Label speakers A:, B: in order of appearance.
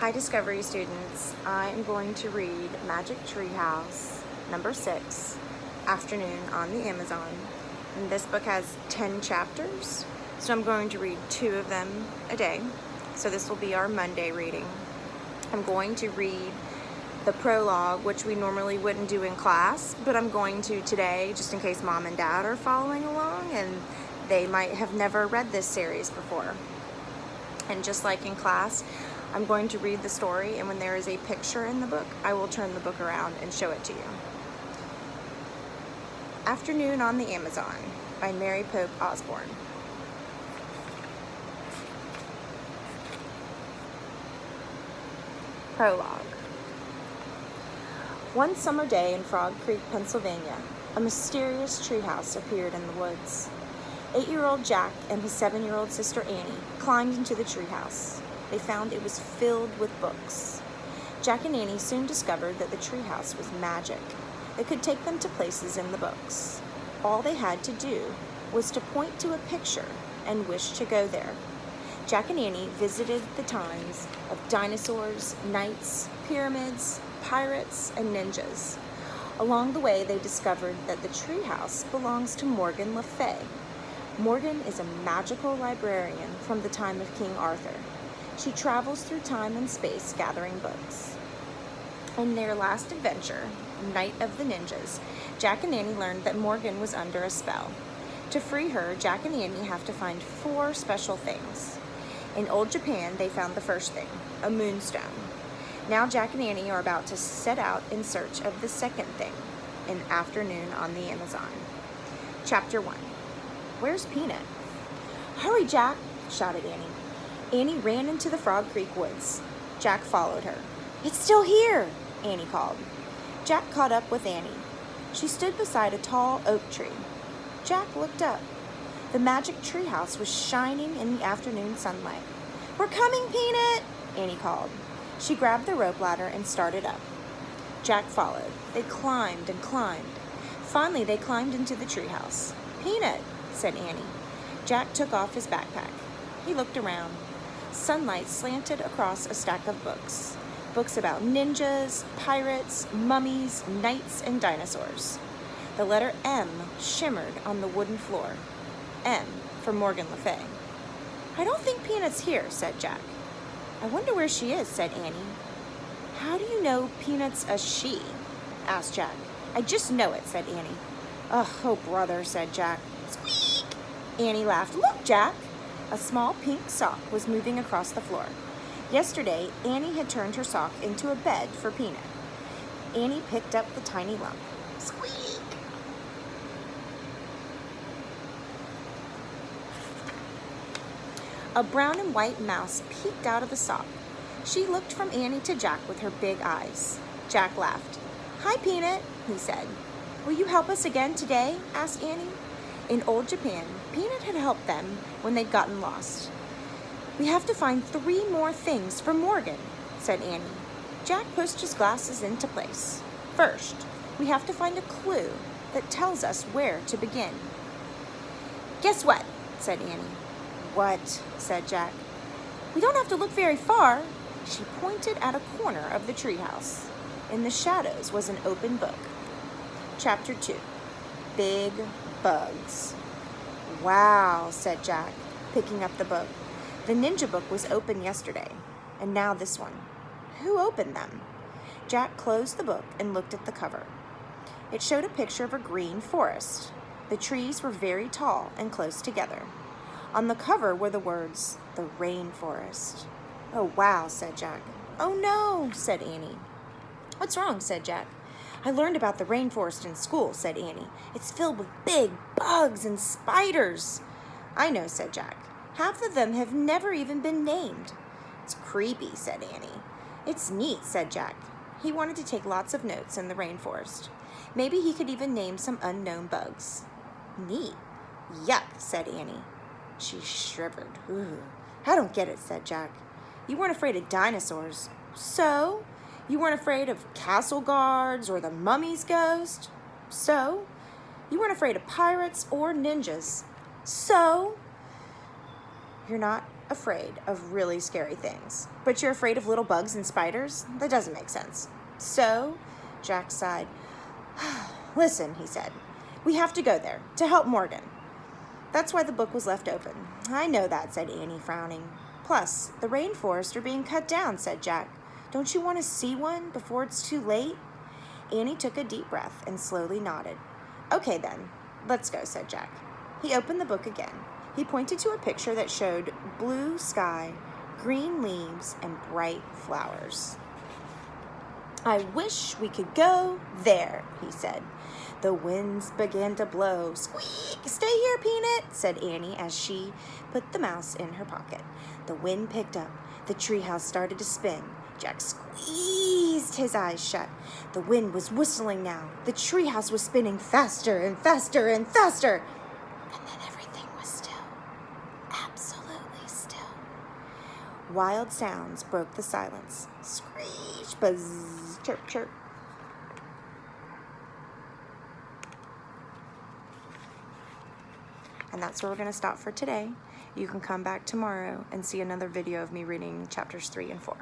A: Hi Discovery students, I am going to read Magic Treehouse number 6, Afternoon on the Amazon. And this book has 10 chapters, so I'm going to read 2 of them a day. So this will be our Monday reading. I'm going to read the prologue, which we normally wouldn't do in class, but I'm going to today just in case mom and dad are following along and they might have never read this series before. And just like in class, I'm going to read the story, and when there is a picture in the book, I will turn the book around and show it to you. Afternoon on the Amazon by Mary Pope Osborne. Prologue. One summer day in Frog Creek, Pennsylvania, a mysterious treehouse appeared in the woods. 8-year-old Jack and his 7-year-old sister Annie climbed into the treehouse. They found it was filled with books. Jack and Annie soon discovered that the treehouse was magic. It could take them to places in the books. All they had to do was to point to a picture and wish to go there. Jack and Annie visited the times of dinosaurs, knights, pyramids, pirates, and ninjas. Along the way, they discovered that the treehouse belongs to Morgan Le Fay. Morgan is a magical librarian from the time of King Arthur. She travels through time and space gathering books. In their last adventure, Night of the Ninjas, Jack and Annie learned that Morgan was under a spell. To free her, Jack and Annie have to find 4 special things. In old Japan, they found the first thing, a moonstone. Now Jack and Annie are about to set out in search of the second thing, an afternoon on the Amazon. Chapter 1. Where's Peanut? Hurry, Jack, shouted Annie. Annie ran into the Frog Creek woods. Jack followed her. It's still here, Annie called. Jack caught up with Annie. She stood beside a tall oak tree. Jack looked up. The magic treehouse was shining in the afternoon sunlight. We're coming, Peanut, Annie called. She grabbed the rope ladder and started up. Jack followed. They climbed and climbed. Finally, they climbed into the treehouse. Peanut, said Annie. Jack took off his backpack. He looked around. Sunlight slanted across a stack of books. Books about ninjas, pirates, mummies, knights, and dinosaurs. The letter M shimmered on the wooden floor. M for Morgan Le Fay. I don't think Peanut's here, said Jack. I wonder where she is, said Annie. How do you know Peanut's a she? Asked Jack. I just know it, said Annie. Oh, brother, said Jack. Squeak! Annie laughed. Look, Jack! A small pink sock was moving across the floor. Yesterday, Annie had turned her sock into a bed for Peanut. Annie picked up the tiny lump. Squeak! A brown and white mouse peeked out of the sock. She looked from Annie to Jack with her big eyes. Jack laughed. Hi, Peanut, he said. Will you help us again today? Asked Annie. In old Japan, Peanut had helped them when they'd gotten lost. We have to find 3 more things for Morgan, said Annie. Jack pushed his glasses into place. First, we have to find a clue that tells us where to begin. Guess what? Said Annie. What? Said Jack. We don't have to look very far. She pointed at a corner of the treehouse. In the shadows was an open book. Chapter 2. Big Bugs. Wow, said Jack, picking up the book. The ninja book was open yesterday, and now this one. Who opened them? Jack closed the book and looked at the cover. It showed a picture of a green forest. The trees were very tall and close together. On the cover were the words, the rainforest. Oh, wow, said Jack. Oh, no, said Annie. What's wrong, said Jack. I learned about the rainforest in school, said Annie. It's filled with big bugs and spiders. I know, said Jack. Half of them have never even been named. It's creepy, said Annie. It's neat, said Jack. He wanted to take lots of notes in the rainforest. Maybe he could even name some unknown bugs. Neat. Yuck, said Annie. She shivered. Ooh, I don't get it, said Jack. You weren't afraid of dinosaurs. So? You weren't afraid of castle guards or the mummy's ghost? So? You weren't afraid of pirates or ninjas? So? You're not afraid of really scary things, but you're afraid of little bugs and spiders? That doesn't make sense. So, Jack sighed. Listen, he said, we have to go there to help Morgan. That's why the book was left open. I know that, said Annie, frowning. Plus, the rainforests are being cut down, said Jack. Don't you want to see one before it's too late? Annie took a deep breath and slowly nodded. Okay then, let's go, said Jack. He opened the book again. He pointed to a picture that showed blue sky, green leaves, and bright flowers. I wish we could go there, he said. The winds began to blow. Squeak! Stay here, Peanut, said Annie as she put the mouse in her pocket. The wind picked up. The treehouse started to spin. Jack squeezed his eyes shut. The wind was whistling now. The treehouse was spinning faster and faster and faster. And then everything was still. Absolutely still. Wild sounds broke the silence. Screech, buzz, chirp, chirp. And that's where we're going to stop for today. You can come back tomorrow and see another video of me reading chapters 3 and 4.